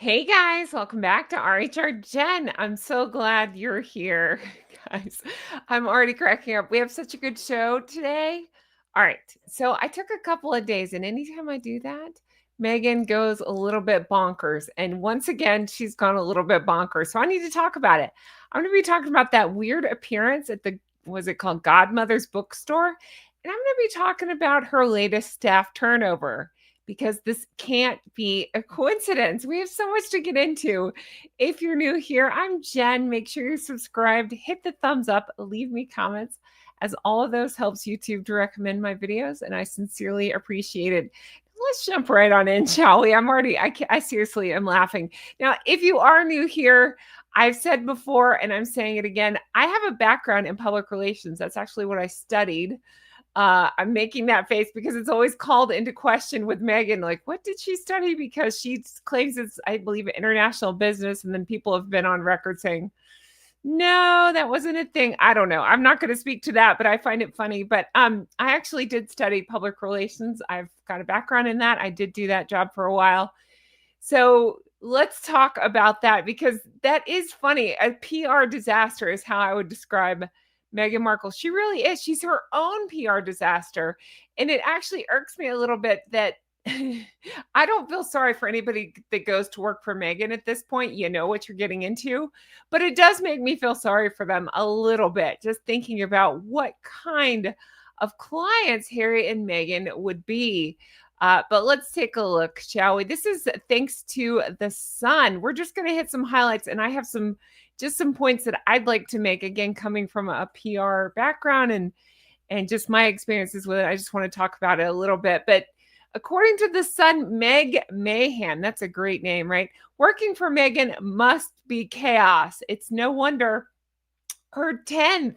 Hey guys, welcome back to RHR Jen. I'm so glad you're here, guys. I'm already cracking up. We have such a good show today. All right, so I took a couple of days, and anytime I do that, Megan goes a little bit bonkers. And once again, she's gone a little bit bonkers. So I need to talk about it. I'm going to be talking about that weird appearance at the, was it called Godmother's Bookstore? And I'm going to be talking about her latest staff turnover because this can't be a coincidence. We have so much to get into. If you're new here, I'm Jen. Make sure you're subscribed, hit the thumbs up, leave me comments, as all of those helps YouTube to recommend my videos, and I sincerely appreciate it. Let's jump right on in, shall we? I seriously am laughing. Now, if you are new here, I've said before, and I'm saying it again, I have a background in public relations. That's actually what I studied. I'm making that face because it's always called into question with Meghan. Like, what did she study? Because she claims it's, I believe, international business. And then people have been on record saying, no, that wasn't a thing. I don't know. I'm not going to speak to that, but I find it funny. But I actually did study public relations. I've got a background in that. I did do that job for a while. So let's talk about that because that is funny. A PR disaster is how I would describe Meghan Markle. She really is. She's her own PR disaster. And it actually irks me a little bit that I don't feel sorry for anybody that goes to work for Meghan at this point. You know what you're getting into. But it does make me feel sorry for them a little bit, just thinking about what kind of clients Harry and Meghan would be. But let's take a look, shall we? This is thanks to The Sun. We're just going to hit some highlights, and I have some points that I'd like to make, again, coming from a PR background and just my experiences with it. I just want to talk about it a little bit. But according to The Sun, Meg Mahan, that's a great name, right? Working for Meghan must be chaos. It's no wonder her 10th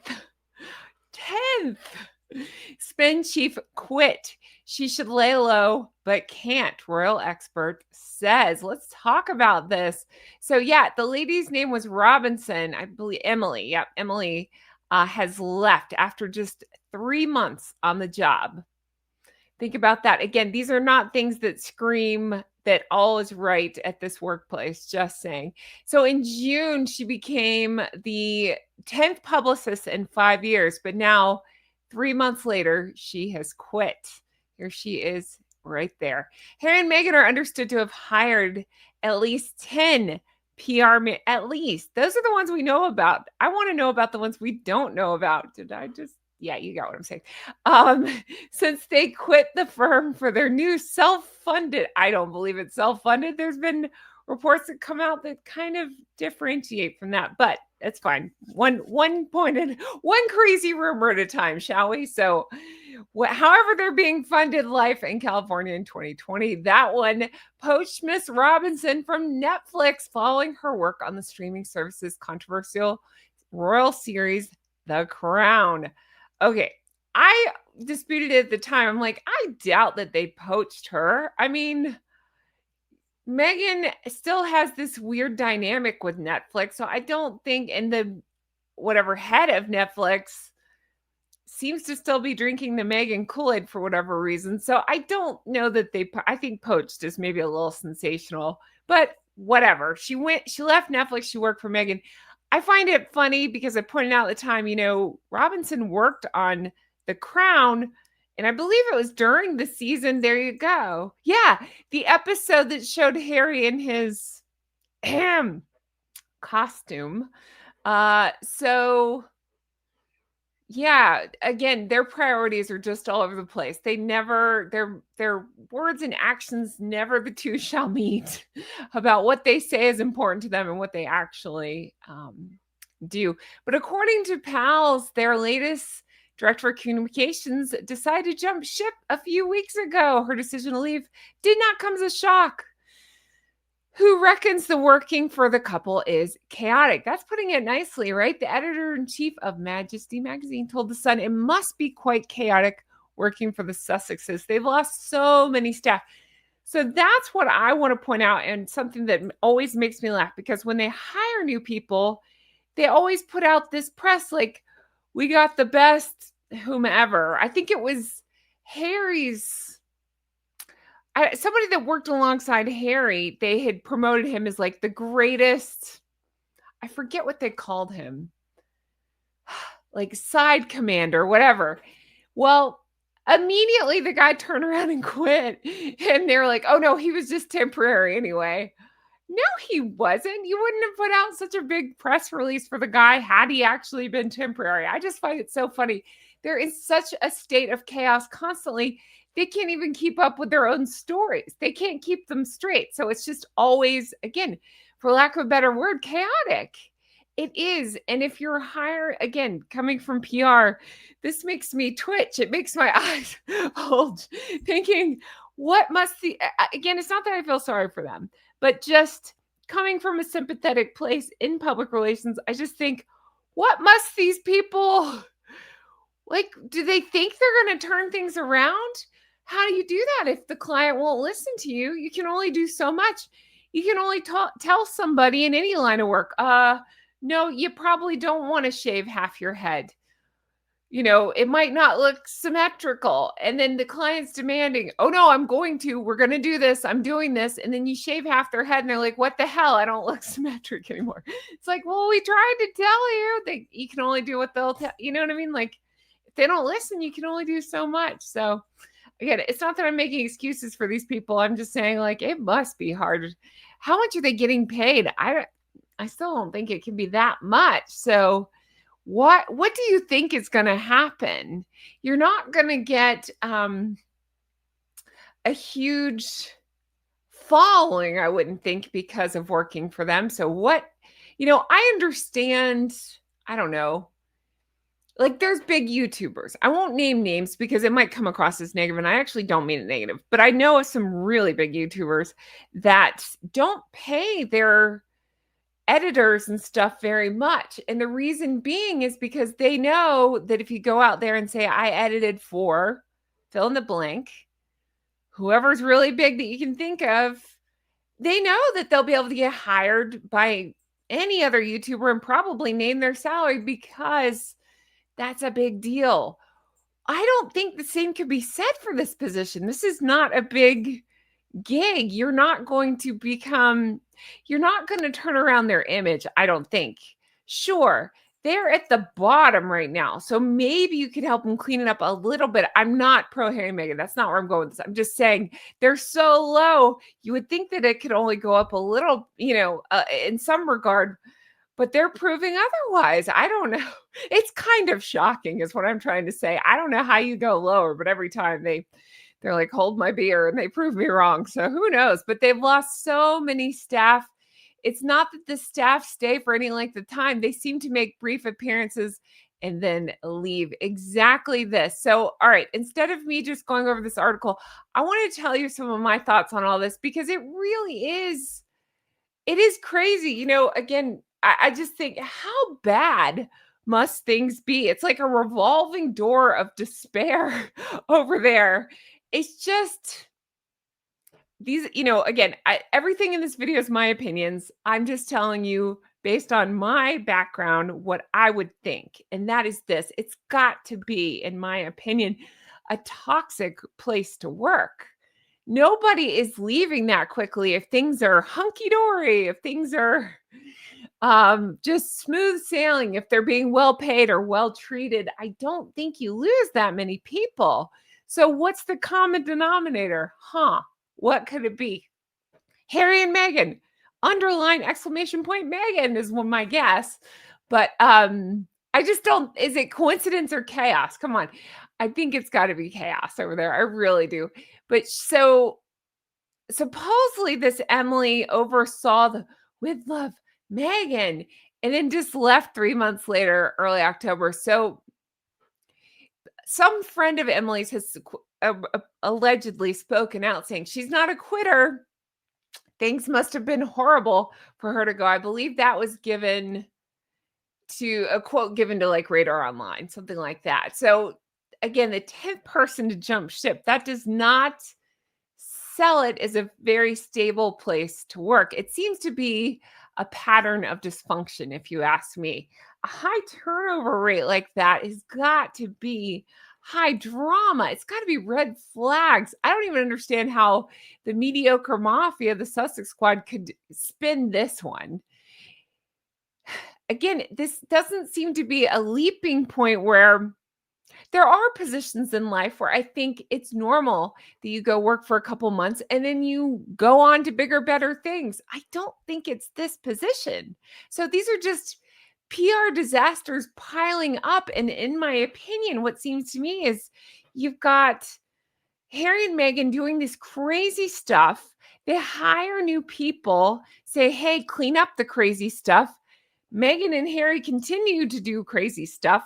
spin chief quit. She should lay low, but can't, royal expert says. Let's talk about this. So yeah, the lady's name was Robinson. I believe Emily. Yep, Emily has left after just 3 months on the job. Think about that. Again, these are not things that scream that all is right at this workplace, just saying. So in June, she became the 10th publicist in 5 years, but now 3 months later, she has quit. Here she is right there. Harry and Meghan are understood to have hired at least 10 PR, at least. Those are the ones we know about. I want to know about the ones we don't know about. Did I just, yeah, you got what I'm saying. Since they quit the firm for their new self-funded, I don't believe it's self-funded. There's been reports that come out that kind of differentiate from that, but it's fine. One crazy rumor at a time, shall we? So however they're being funded life in California in 2020, that one poached Miss Robinson from Netflix following her work on the streaming service's controversial royal series, The Crown. Okay, I disputed it at the time. I'm like, I doubt that they poached her. I mean, Meghan still has this weird dynamic with Netflix. So I don't think, and the whatever head of Netflix seems to still be drinking the Meghan Kool-Aid for whatever reason. So I don't know that I think poached is maybe a little sensational, but whatever. She left Netflix. She worked for Meghan. I find it funny because I pointed out at the time, Robinson worked on The Crown, and I believe it was during the season. There you go. Yeah, the episode that showed Harry in his costume. So yeah, again, their priorities are just all over the place. They never, their words and actions, never the two shall meet about what they say is important to them and what they actually do. But according to PALS, their latest director of communications decided to jump ship a few weeks ago. Her decision to leave did not come as a shock. Who reckons the working for the couple is chaotic? That's putting it nicely, right? The editor-in-chief of Majesty magazine told The Sun it must be quite chaotic working for the Sussexes. They've lost so many staff. So that's what I want to point out, and something that always makes me laugh, because when they hire new people, they always put out this press like, we got the best whomever. I think it was Harry's somebody that worked alongside Harry, they had promoted him as like the greatest. I forget what they called him, like side commander, whatever. Well, immediately the guy turned around and quit. And they're like, oh no, he was just temporary anyway. No, he wasn't. You wouldn't have put out such a big press release for the guy had he actually been temporary. I just find it so funny. They're in such a state of chaos constantly. They can't even keep up with their own stories. They can't keep them straight. So it's just always, again, for lack of a better word, chaotic. It is. And if you're hired, again, coming from PR, this makes me twitch. It makes my eyes bulge, thinking, what must the, again, it's not that I feel sorry for them, but just coming from a sympathetic place in public relations, I just think, what must these people, like, do they think they're going to turn things around? How do you do that if the client won't listen to you? You can only do so much. You can only tell somebody in any line of work, no, you probably don't want to shave half your head. It might not look symmetrical. And then the client's demanding, oh no, we're going to do this. I'm doing this. And then you shave half their head and they're like, what the hell? I don't look symmetric anymore. It's like, well, we tried to tell you you can only do what they'll tell. You know what I mean? Like if they don't listen, you can only do so much. So again, it's not that I'm making excuses for these people. I'm just saying like, it must be hard. How much are they getting paid? I still don't think it can be that much. So what do you think is going to happen? You're not going to get a huge following, I wouldn't think, because of working for them. So I understand, I don't know, like there's big YouTubers. I won't name names because it might come across as negative, and I actually don't mean it negative, but I know of some really big YouTubers that don't pay their editors and stuff very much. And the reason being is because they know that if you go out there and say, I edited for fill in the blank, whoever's really big that you can think of, they know that they'll be able to get hired by any other YouTuber and probably name their salary because that's a big deal. I don't think the same could be said for this position. This is not a big gig. You're not going to turn around their image, I don't think. Sure, they're at the bottom right now. So maybe you could help them clean it up a little bit. I'm not pro Harry and Meghan. That's not where I'm going with this. I'm just saying they're so low. You would think that it could only go up a little, in some regard, but they're proving otherwise. I don't know. It's kind of shocking is what I'm trying to say. I don't know how you go lower, but every time they're like, hold my beer, and they prove me wrong. So who knows? But they've lost so many staff. It's not that the staff stay for any length of time. They seem to make brief appearances and then leave. Exactly this. So, all right, instead of me just going over this article, I want to tell you some of my thoughts on all this because it really is, it is crazy. Again, I just think how bad must things be? It's like a revolving door of despair over there. It's just these, again, everything in this video is my opinions. I'm just telling you based on my background, what I would think. And that is this, it's got to be, in my opinion, a toxic place to work. Nobody is leaving that quickly if things are hunky-dory, if things are just smooth sailing, if they're being well paid or well treated. I don't think you lose that many people. So what's the common denominator? What could it be? Harry and Meghan. Underline exclamation point Meghan is my guess. But I just don't, is it coincidence or chaos? Come on. I think it's got to be chaos over there. I really do. But so supposedly this Emily oversaw the with love Meghan and then just left 3 months later, early October. So some friend of Emily's has allegedly spoken out saying she's not a quitter. Things must have been horrible for her to go. I believe that was given to a quote given to like Radar Online, something like that. So again, the 10th person to jump ship, that does not sell it as a very stable place to work. It seems to be a pattern of dysfunction, if you ask me. A high turnover rate like that has got to be high drama. It's got to be red flags. I don't even understand how the mediocre mafia, the Sussex squad, could spin this one. Again, this doesn't seem to be a leaping point where there are positions in life where I think it's normal that you go work for a couple months and then you go on to bigger, better things. I don't think it's this position. So these are just PR disasters piling up. And in my opinion, what seems to me is you've got Harry and Meghan doing this crazy stuff. They hire new people, say, hey, clean up the crazy stuff. Meghan and Harry continue to do crazy stuff.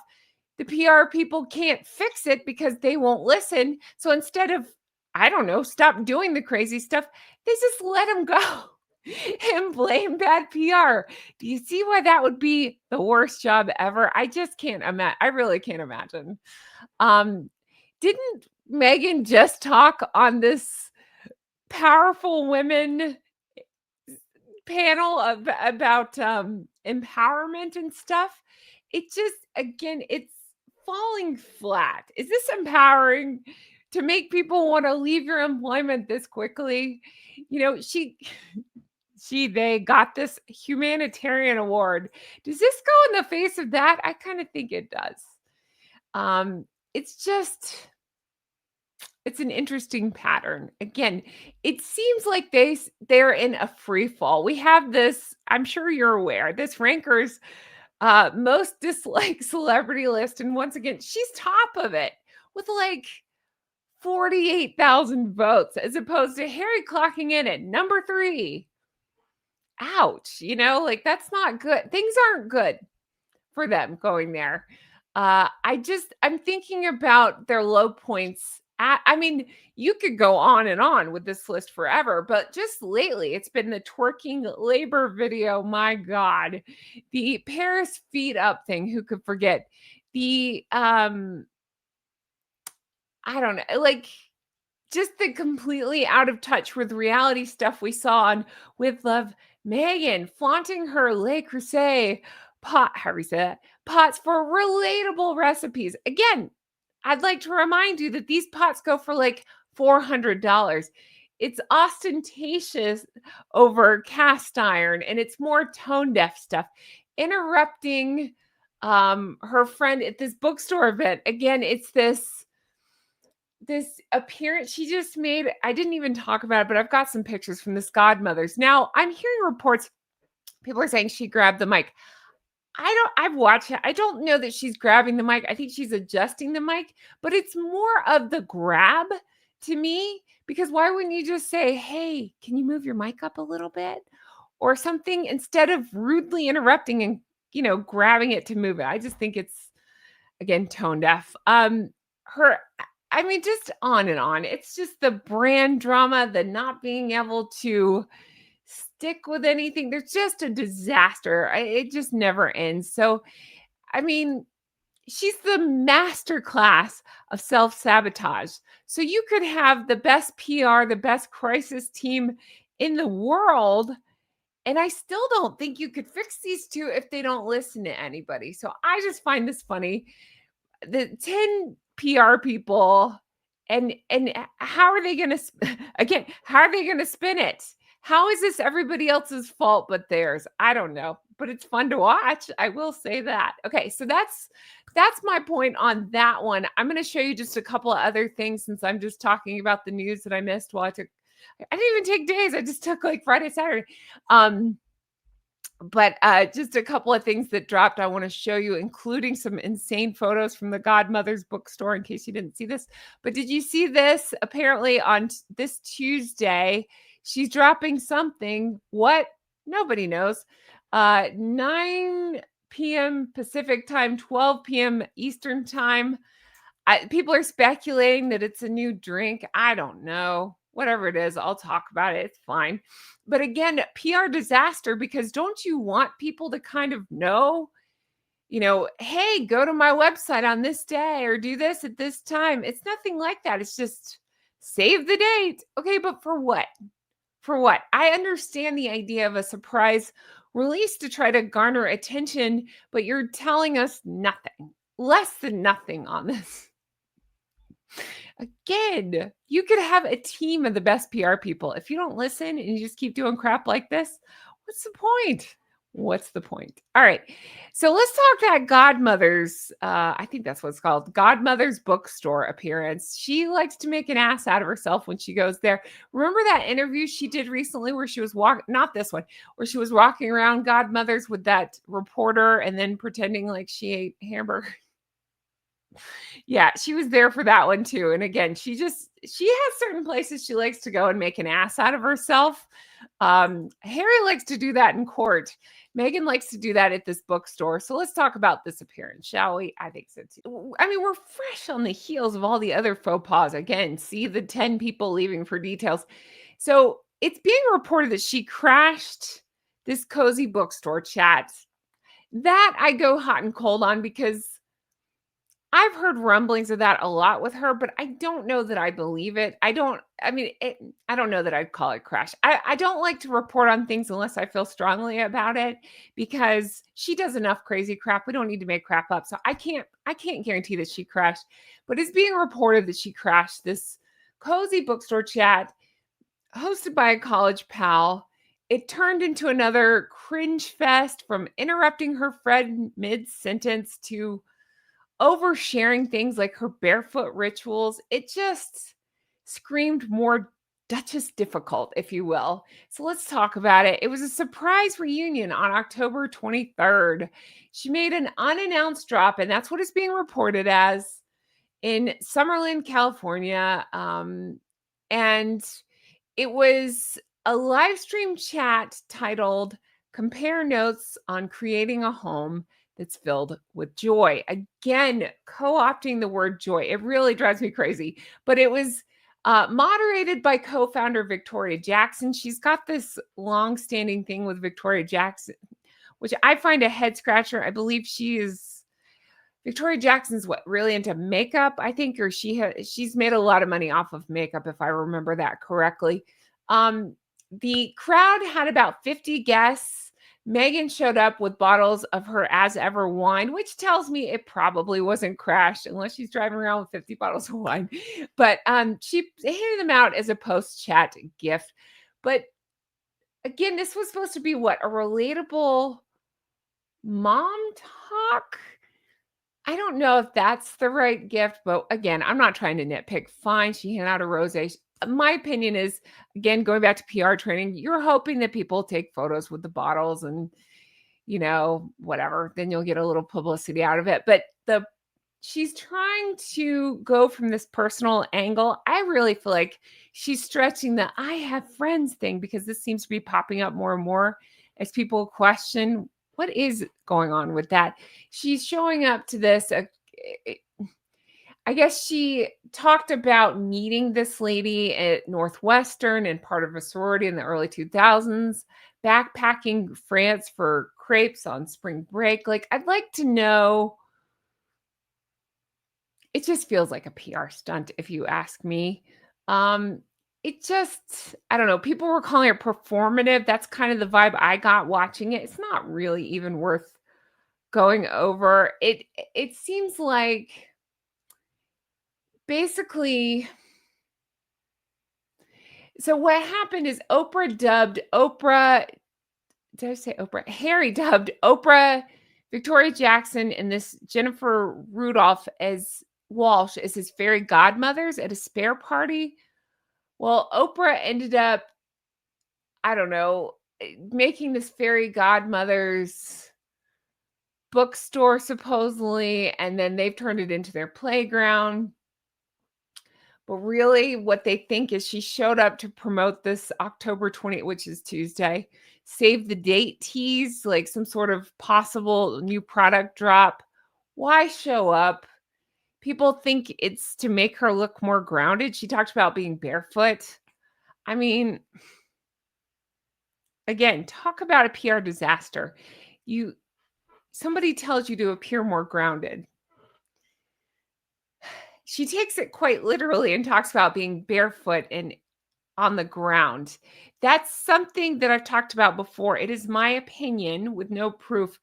The PR people can't fix it because they won't listen. So instead of, I don't know, stop doing the crazy stuff, they just let them go and blame bad PR. Do you see why that would be the worst job ever? I just can't imagine. I really can't imagine. Um, didn't Meghan just talk on this powerful women panel about empowerment and stuff? It just, again, it's falling flat. Is this empowering to make people want to leave your employment this quickly? You know, they got this humanitarian award. Does this go in the face of that? I kind of think it does. It's just, it's an interesting pattern. Again, it seems like they're in a free fall. We have this, I'm sure you're aware, this Ranker's most disliked celebrity list. And once again, she's top of it with like 48,000 votes, as opposed to Harry clocking in at number 3. Ouch. You know, like that's not good. Things aren't good for them going there. I'm thinking about their low points. I mean, you could go on and on with this list forever, but just lately, it's been the twerking labor video. My God, the Paris feet up thing. Who could forget the I don't know, like just the completely out of touch with reality stuff we saw on With Love. Meghan flaunting her Le Creuset how do we say that? Pots for relatable recipes. Again, I'd like to remind you that these pots go for like $400. It's ostentatious over cast iron, and it's more tone deaf stuff. Interrupting her friend at this bookstore event. Again, it's this appearance she just made. I didn't even talk about it, but I've got some pictures from this godmother's. Now, I'm hearing reports, people are saying she grabbed the mic. I've watched it. I don't know that she's grabbing the mic. I think she's adjusting the mic, but it's more of the grab to me, because why wouldn't you just say, hey, can you move your mic up a little bit or something, instead of rudely interrupting and, grabbing it to move it? I just think it's, again, tone deaf. Just on and on. It's just the brand drama, the not being able to stick with anything. There's just a disaster. It just never ends. So, she's the master class of self-sabotage. So you could have the best PR, the best crisis team in the world, and I still don't think you could fix these two if they don't listen to anybody. So I just find this funny. The 10 PR people, and how are they going to again, how are they going to spin it? How is this everybody else's fault but theirs? I don't know, but it's fun to watch. I will say that. Okay, so that's my point on that one. I'm going to show you just a couple of other things, since I'm just talking about the news that I missed while I didn't even take days. I just took like Friday, Saturday. But just a couple of things that dropped I want to show you, including some insane photos from the godmother's bookstore, in case you didn't see this. But did you see this? Apparently on this Tuesday, she's dropping something. What? Nobody knows. 9 p.m. Pacific time, 12 p.m. Eastern time. People are speculating that it's a new drink. I don't know. Whatever it is, I'll talk about it. It's fine. But again, PR disaster, because don't you want people to kind of know, hey, go to my website on this day or do this at this time? It's nothing like that. It's just save the date. Okay, but for what? For what? I understand the idea of a surprise release to try to garner attention, but you're telling us nothing, less than nothing on this. Again, you could have a team of the best PR people. If you don't listen and you just keep doing crap like this, what's the point? What's the point? All right. So let's talk that Godmother's, I think that's what it's called, Godmother's bookstore appearance. She likes to make an ass out of herself when she goes there. Remember that interview she did recently where she was walking, not this one, where she was walking around Godmother's with that reporter and then pretending like she ate hamburger? Yeah, she was there for that one too. And again, she has certain places she likes to go and make an ass out of herself. Harry likes to do that in court. Meghan likes to do that at this bookstore. So let's talk about this appearance, shall we? I think so too. I mean, we're fresh on the heels of all the other faux pas. Again, see the 10 people leaving for details. So it's being reported that she crashed this cozy bookstore chat. That I go hot and cold on because I've heard rumblings of that a lot with her, but I don't know that I believe it. I don't know that I'd call it crash. I don't like to report on things unless I feel strongly about it because she does enough crazy crap. We don't need to make crap up. So I can't guarantee that she crashed, but it's being reported that she crashed this cozy bookstore chat hosted by a college pal. It turned into another cringe fest from interrupting her friend mid-sentence to oversharing things like her barefoot rituals. It just screamed more Duchess difficult, if you will. So let's talk about it. It was a surprise reunion on October 23rd. She made an unannounced drop, and that's what it's being reported as in Summerlin, California. And it was a live stream chat titled Compare Notes on Creating a Home That's Filled with Joy. Again, co-opting the word joy. It really drives me crazy. But it was moderated by co-founder Victoria Jackson. She's got this long-standing thing with Victoria Jackson, which I find a head scratcher. I believe Victoria Jackson's really into makeup, I think, or she's made a lot of money off of makeup, if I remember that correctly. The crowd had about 50 guests. Meghan showed up with bottles of her as ever wine, which tells me it probably wasn't crashed unless she's driving around with 50 bottles of wine. But she handed them out as a post-chat gift. But again, this was supposed to be what? A relatable mom talk? I don't know if that's the right gift, but again, I'm not trying to nitpick. Fine, she handed out a rosé. My opinion is, again, going back to PR training, you're hoping that people take photos with the bottles and, whatever. Then you'll get a little publicity out of it. But she's trying to go from this personal angle. I really feel like she's stretching the I have friends thing because this seems to be popping up more and more as people question what is going on with that. She's showing up to this. I guess she talked about meeting this lady at Northwestern and part of a sorority in the early 2000s, backpacking France for crepes on spring break. Like, I'd like to know. It just feels like a PR stunt, if you ask me. I don't know. People were calling it performative. That's kind of the vibe I got watching it. It's not really even worth going over. It seems like basically. So what happened is did I say Oprah? Harry dubbed Oprah, Victoria Jackson, and this Jennifer Rudolph as Walsh as his fairy godmothers at a spare party. Well, Oprah ended up, I don't know, making this fairy godmother's bookstore supposedly, and then they've turned it into their playground. But really, what they think is she showed up to promote this October 20th, which is Tuesday, save the date tease, like some sort of possible new product drop. Why show up? People think it's to make her look more grounded. She talked about being barefoot. I mean, again, talk about a PR disaster. Somebody tells you to appear more grounded. She takes it quite literally and talks about being barefoot and on the ground. That's something that I've talked about before. It is my opinion with no proof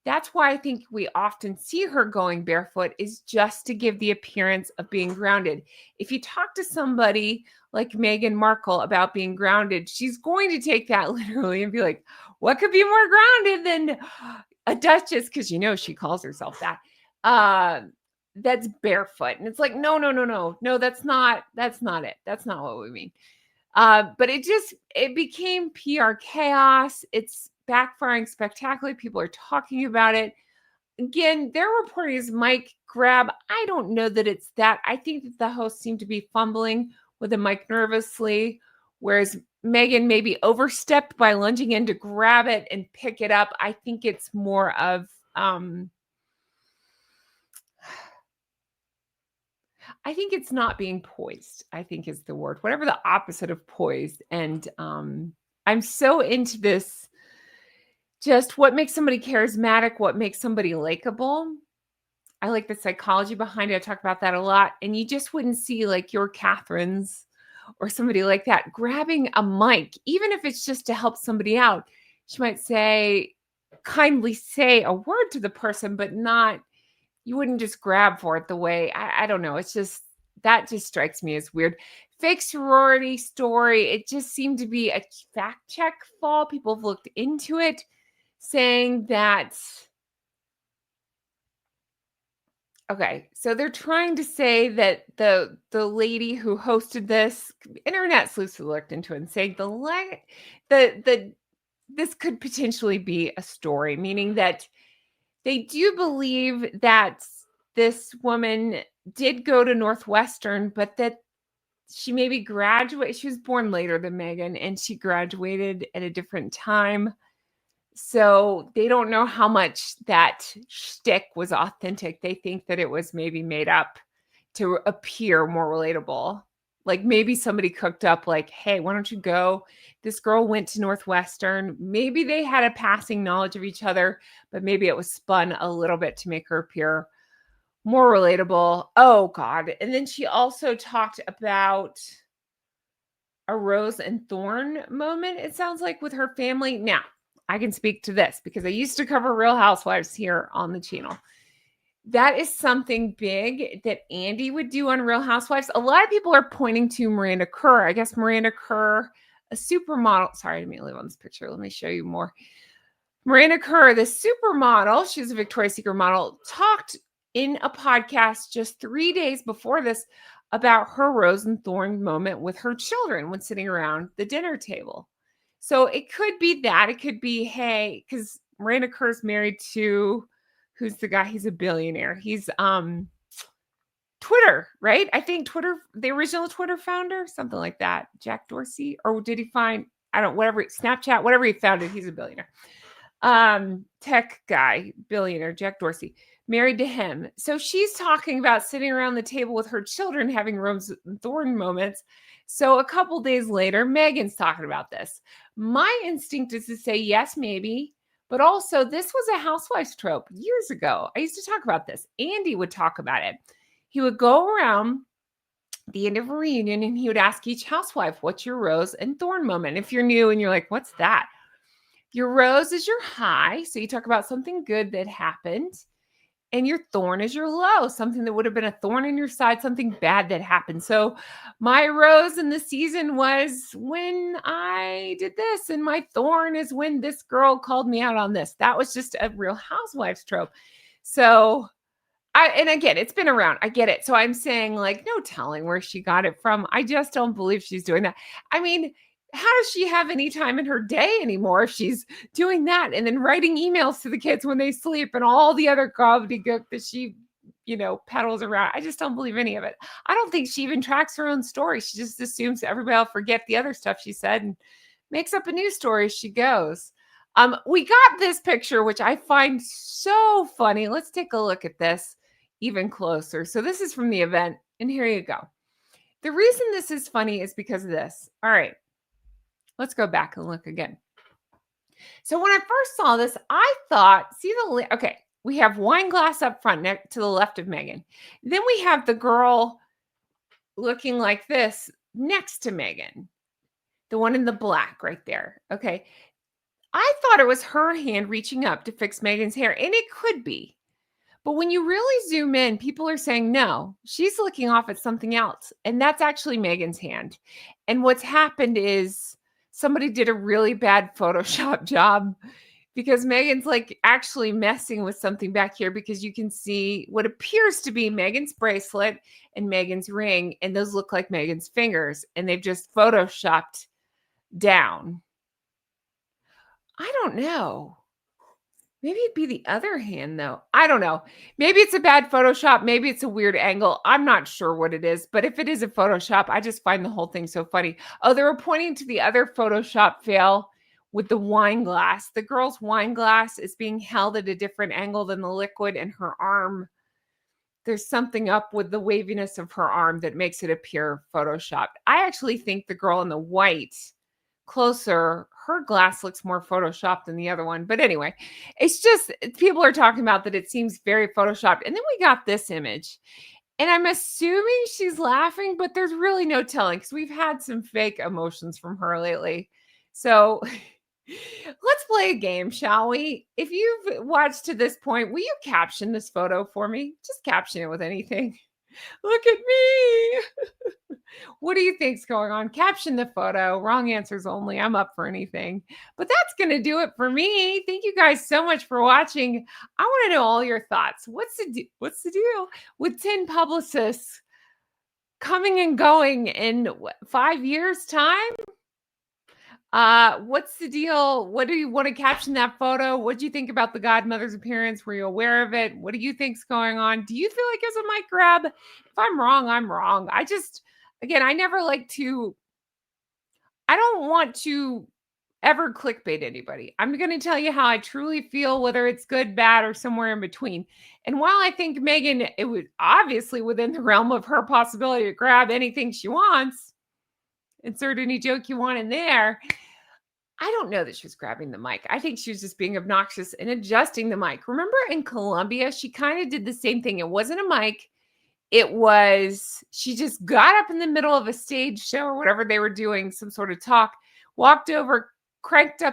that's why I think we often see her going barefoot is just to give the appearance of being grounded. If you talk to somebody like Meghan Markle about being grounded, she's going to take that literally and be like, what could be more grounded than a duchess? Because she calls herself that. That's barefoot. And it's like, no, no, no, no, no, that's not it. That's not what we mean. But it became PR chaos. It's backfiring spectacularly. People are talking about it. Again, their reporting is mic grab. I don't know that it's that. I think that the hosts seem to be fumbling with the mic nervously, whereas Meghan maybe overstepped by lunging in to grab it and pick it up. I think it's more of I think it's not being poised, I think is the word. Whatever the opposite of poised. And I'm so into this, just what makes somebody charismatic, what makes somebody likable. I like the psychology behind it. I talk about that a lot. And you just wouldn't see like your Catherine's or somebody like that grabbing a mic, even if it's just to help somebody out. She might kindly say a word to the person, but not, you wouldn't just grab for it the way, I don't know. It's just, that just strikes me as weird. Fake sorority story. It just seemed to be a fact check fall. People have looked into it saying that, okay, so they're trying to say that the lady who hosted this, internet sleuths looked into it and saying the this could potentially be a story, meaning that they do believe that this woman did go to Northwestern, but that she maybe graduated. She was born later than Meghan, and she graduated at a different time. So they don't know how much that shtick was authentic. They think that it was maybe made up to appear more relatable. Like maybe somebody cooked up like, hey, why don't you go? This girl went to Northwestern. Maybe they had a passing knowledge of each other, but maybe it was spun a little bit to make her appear more relatable. Oh, God. And then she also talked about a rose and thorn moment, it sounds like, with her family. Now, I can speak to this because I used to cover Real Housewives here on the channel. That is something big that Andy would do on Real Housewives. A lot of people are pointing to Miranda Kerr. I guess Miranda Kerr, a supermodel. Sorry, I didn't leave on this picture. Let me show you more. Miranda Kerr, the supermodel, she's a Victoria's Secret model, talked in a podcast just 3 days before this about her rose and thorn moment with her children when sitting around the dinner table. So it could be that. It could be, hey, because Miranda Kerr's married to, who's the guy? He's a billionaire. He's Twitter, right? I think Twitter, the original Twitter founder, something like that. Jack Dorsey, or did he find, I don't, whatever, Snapchat, whatever he founded, he's a billionaire. Tech guy, billionaire, Jack Dorsey, married to him. So she's talking about sitting around the table with her children having rose and thorn moments. So a couple days later, Meghan's talking about this. My instinct is to say yes, maybe, but also this was a housewives trope years ago. I used to talk about this. Andy would talk about it. He would go around the end of a reunion and he would ask each housewife, what's your rose and thorn moment? If you're new and you're like, what's that? Your rose is your high. So you talk about something good that happened. And your thorn is your low, something that would have been a thorn in your side, something bad that happened. So my rose in the season was when I did this, and my thorn is when this girl called me out on this. That was just a Real Housewives trope. So and again, it's been around. I get it. So I'm saying, like, no telling where she got it from. I just don't believe she's doing that. I mean, how does she have any time in her day anymore if she's doing that and then writing emails to the kids when they sleep and all the other gobbledygook that she, peddles around? I just don't believe any of it. I don't think she even tracks her own story. She just assumes everybody will forget the other stuff she said and makes up a new story as she goes. We got this picture, which I find so funny. Let's take a look at this even closer. So this is from the event, and here you go. The reason this is funny is because of this. All right. Let's go back and look again. So when I first saw this, I thought, okay, we have wine glass up front next to the left of Meghan. Then we have the girl looking like this next to Meghan, the one in the black right there. Okay. I thought it was her hand reaching up to fix Meghan's hair, and it could be. But when you really zoom in, people are saying, no, she's looking off at something else. And that's actually Meghan's hand. And what's happened is somebody did a really bad Photoshop job because Meghan's like actually messing with something back here because you can see what appears to be Meghan's bracelet and Meghan's ring. And those look like Meghan's fingers. And they've just Photoshopped down. I don't know. Maybe it'd be the other hand, though. I don't know. Maybe it's a bad Photoshop. Maybe it's a weird angle. I'm not sure what it is. But if it is a Photoshop, I just find the whole thing so funny. Oh, they were pointing to the other Photoshop fail with the wine glass. The girl's wine glass is being held at a different angle than the liquid, and her arm. There's something up with the waviness of her arm that makes it appear Photoshopped. I actually think the girl in the white closer, her glass looks more Photoshopped than the other one. But anyway, it's just people are talking about that it seems very Photoshopped. And then we got this image. And I'm assuming she's laughing, but there's really no telling because we've had some fake emotions from her lately. So let's play a game, shall we? If you've watched to this point, will you caption this photo for me? Just caption it with anything. Look at me. What do you think's going on? Caption the photo. Wrong answers only. I'm up for anything. But that's going to do it for me. Thank you guys so much for watching. I want to know all your thoughts. What's the deal with 10 publicists coming and going in 5 years time? What's the deal? What do you want to caption that photo? What do you think about the godmother's appearance? Were you aware of it? What do you think's going on? Do you feel like it's a mic grab? If I'm wrong, I'm wrong. Again, I never I don't want to ever clickbait anybody. I'm going to tell you how I truly feel, whether it's good, bad, or somewhere in between. And while I think Meghan, it was obviously within the realm of her possibility to grab anything she wants, insert any joke you want in there. I don't know that she was grabbing the mic. I think she was just being obnoxious and adjusting the mic. Remember in Colombia, she kind of did the same thing. It wasn't a mic. She just got up in the middle of a stage show or whatever they were doing, some sort of talk, walked over, cranked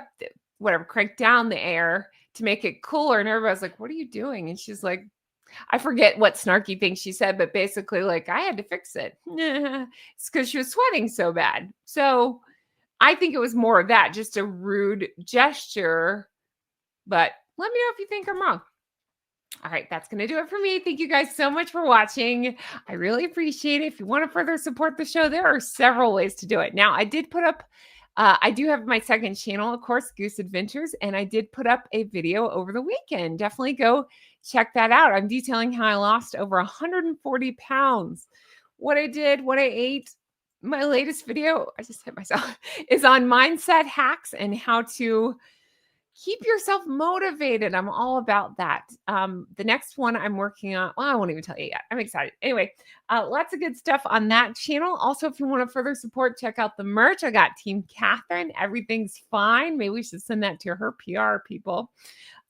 down the air to make it cooler. And everybody was like, what are you doing? And she's like, I forget what snarky thing she said, but basically like, I had to fix it. It's because she was sweating so bad. So I think it was more of that, just a rude gesture. But let me know if you think I'm wrong. All right, that's going to do it for me. Thank you guys so much for watching. I really appreciate it. If you want to further support the show, there are several ways to do it. Now, I do have my second channel, of course, Goose Adventures, and I did put up a video over the weekend. Definitely go check that out. I'm detailing how I lost over 140 pounds. What I did, what I ate. My latest video, I just hit myself, is on mindset hacks and how to keep yourself motivated. I'm all about that. The next one I'm working on, well, I won't even tell you yet. I'm excited. Anyway, lots of good stuff on that channel. Also, if you want to further support, check out the merch. I got Team Catherine. Everything's fine. Maybe we should send that to her PR people.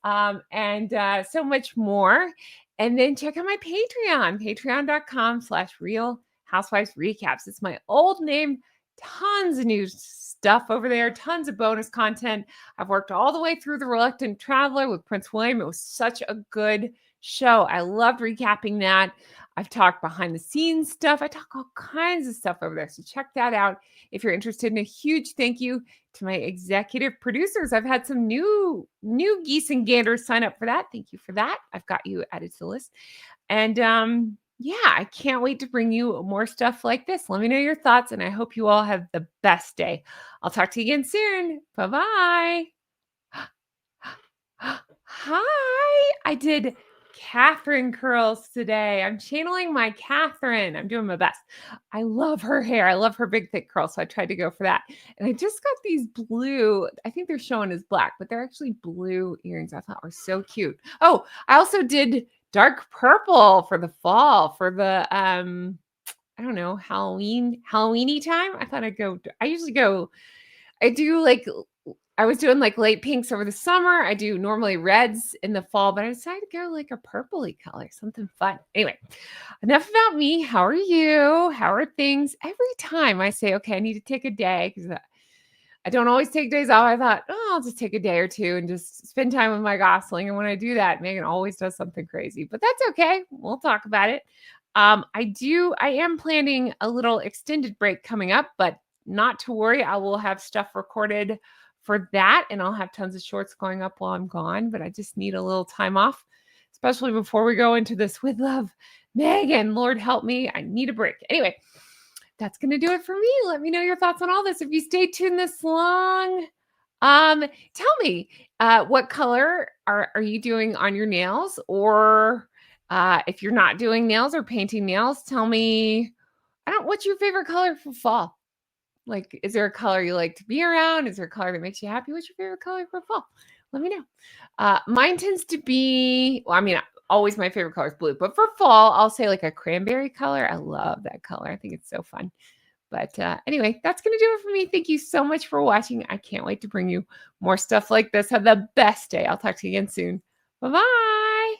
And so much more. And then check out my Patreon, patreon.com/Real Housewives Recaps. It's my old name. Tons of new stuff over there, tons of bonus content. I've worked all the way through The Reluctant Traveler with Prince William. It was such a good show. I loved recapping that. I've talked behind the scenes stuff. I talk all kinds of stuff over there. So check that out if you're interested. And a huge thank you to my executive producers. I've had some new geese and ganders sign up for that. Thank you for that. I've got you added to the list. And yeah, I can't wait to bring you more stuff like this. Let me know your thoughts, and I hope you all have the best day. I'll talk to you again soon. Bye-bye. Hi, I did Catherine curls today. I'm channeling my Catherine. I'm doing my best. I love her hair. I love her big, thick curls, so I tried to go for that. And I just got these blue, I think they're showing as black, but they're actually blue earrings I thought were so cute. Oh, I also did dark purple for the fall, for the, I don't know, Halloweeny time. I thought I was doing like light pinks over the summer. I do normally reds in the fall, but I decided to go like a purpley color, something fun. Anyway, enough about me. How are you? How are things? Every time I say, okay, I need to take a day because I don't always take days off. I thought, oh, I'll just take a day or two and just spend time with my Gosling. And when I do that, Megan always does something crazy, but that's okay. We'll talk about it. I am planning a little extended break coming up, but not to worry. I will have stuff recorded for that, and I'll have tons of shorts going up while I'm gone, but I just need a little time off, especially before we go into this with love. Megan, Lord help me. I need a break. Anyway, that's going to do it for me. Let me know your thoughts on all this. If you stay tuned this long, tell me, what color are you doing on your nails? Or if you're not doing nails or painting nails, tell me, what's your favorite color for fall? Like, is there a color you like to be around? Is there a color that makes you happy? What's your favorite color for fall? Let me know. Mine tends to be, always my favorite color is blue, but for fall, I'll say like a cranberry color. I love that color. I think it's so fun. But anyway, that's going to do it for me. Thank you so much for watching. I can't wait to bring you more stuff like this. Have the best day. I'll talk to you again soon. Bye-bye.